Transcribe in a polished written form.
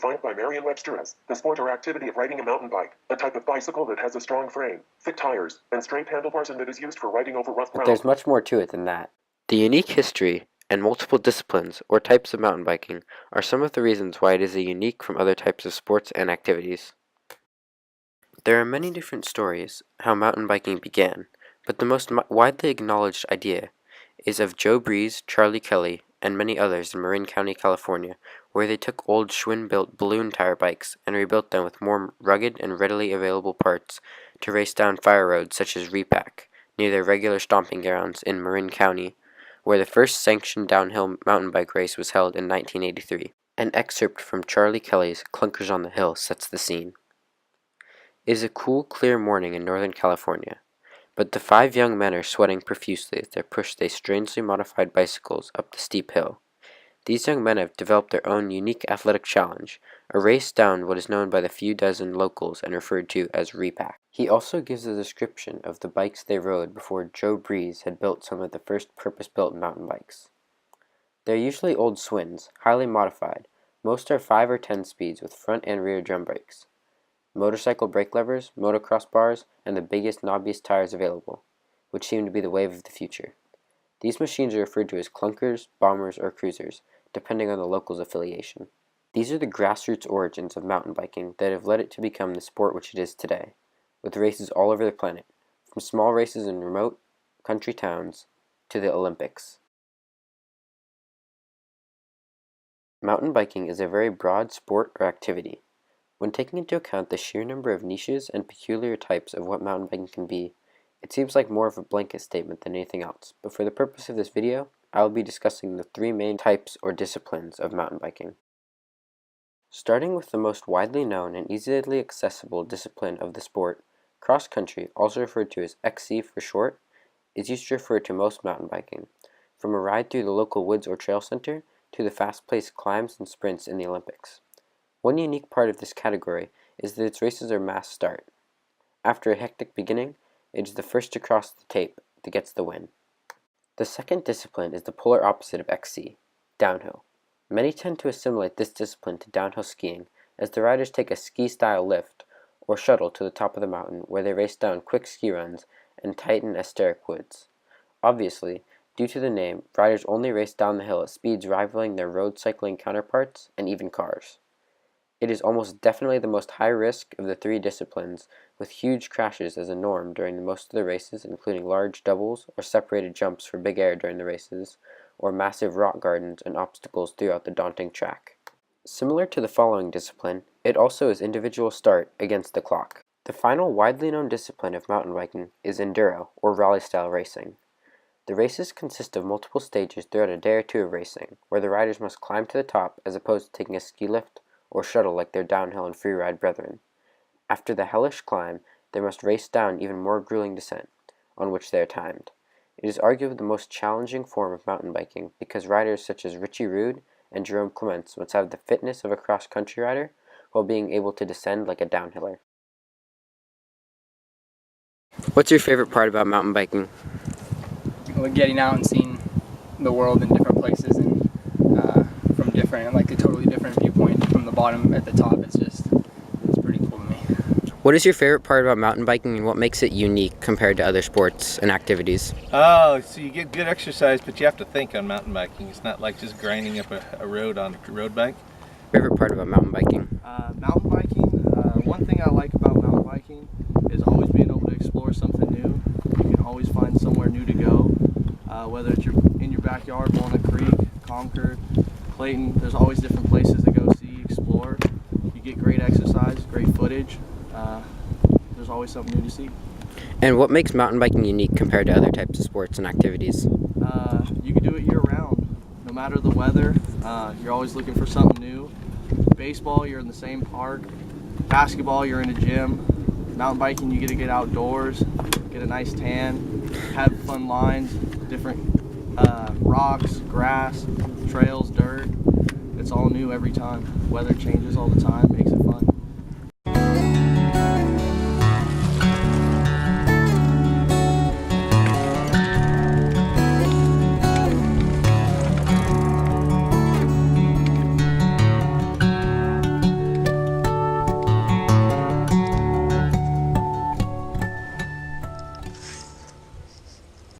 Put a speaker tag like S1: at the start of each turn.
S1: defined by Merriam-Webster as the sport or activity of riding a mountain bike, a type of bicycle that has a strong frame, thick tires, and straight handlebars and that is used for riding over rough ground.
S2: But there's much more to it than that. The unique history and multiple disciplines or types of mountain biking are some of the reasons why it is unique from other types of sports and activities. There are many different stories how mountain biking began, but the most widely acknowledged idea is of Joe Breeze, Charlie Kelly, and many others in Marin County, California, where they took old Schwinn-built balloon tire bikes and rebuilt them with more rugged and readily available parts to race down fire roads such as Repack, near their regular stomping grounds in Marin County, where the first sanctioned downhill mountain bike race was held in 1983. An excerpt from Charlie Kelly's Clunkers on the Hill sets the scene. It is a cool, clear morning in Northern California, but the 5 young men are sweating profusely as they push their strangely modified bicycles up the steep hill. These young men have developed their own unique athletic challenge, a race down what is known by the few dozen locals and referred to as Repack. He also gives a description of the bikes they rode before Joe Breeze had built some of the first purpose-built mountain bikes. They're usually old Swins, highly modified. Most are 5 or 10 speeds with front and rear drum brakes, motorcycle brake levers, motocross bars, and the biggest, knobbiest tires available, which seem to be the wave of the future. These machines are referred to as clunkers, bombers, or cruisers, depending on the local's affiliation. These are the grassroots origins of mountain biking that have led it to become the sport which it is today, with races all over the planet, from small races in remote country towns to the Olympics. Mountain biking is a very broad sport or activity. When taking into account the sheer number of niches and peculiar types of what mountain biking can be, it seems like more of a blanket statement than anything else, but for the purpose of this video, I will be discussing the 3 main types or disciplines of mountain biking. Starting with the most widely known and easily accessible discipline of the sport, cross-country, also referred to as XC for short, is used to refer to most mountain biking, from a ride through the local woods or trail center to the fast-paced climbs and sprints in the Olympics. One unique part of this category is that its races are mass start. After a hectic beginning, it is the first to cross the tape that gets the win. The second discipline is the polar opposite of XC, downhill. Many tend to assimilate this discipline to downhill skiing, as the riders take a ski-style lift or shuttle to the top of the mountain where they race down quick ski runs and tight and austere woods. Obviously, due to the name, riders only race down the hill at speeds rivaling their road cycling counterparts and even cars. It is almost definitely the most high risk of the 3 disciplines, with huge crashes as a norm during most of the races, including large doubles or separated jumps for big air during the races, or massive rock gardens and obstacles throughout the daunting track. Similar to the following discipline, it also is individual start against the clock. The final widely known discipline of mountain biking is enduro, or rally-style racing. The races consist of multiple stages throughout a day or 2 of racing, where the riders must climb to the top as opposed to taking a ski lift or shuttle like their downhill and freeride brethren. After the hellish climb, they must race down even more grueling descent, on which they are timed. It is arguably the most challenging form of mountain biking because riders such as Richie Rude and Jerome Clements must have the fitness of a cross-country rider while being able to descend like a downhiller. What's your favorite part about mountain biking?
S3: Well, getting out and seeing the world in different places and from different, like a totally different viewpoint from the bottom at the top. It's pretty cool to me.
S2: What is your favorite part about mountain biking and what makes it unique compared to other sports and activities?
S4: Oh, so you get good exercise, but you have to think on mountain biking. It's not like just grinding up a road on a road bike.
S2: Favorite part about mountain biking?
S5: Mountain biking, one thing I like about mountain biking is always being able to explore something new. You can always find somewhere new to go, whether it's in your backyard, Walnut Creek, Concord, Clayton. There's always different places to go see, explore. You get great exercise, great footage. There's always something new to see.
S2: And what makes mountain biking unique compared to other types of sports and activities?
S5: You can do it year-round, no matter the weather. You're always looking for something new. Baseball, you're in the same park. Basketball, you're in a gym. Mountain biking, you get to get outdoors, get a nice tan, have fun lines, different rocks, grass, trails, dirt. It's all new every time. Weather changes all the time, makes it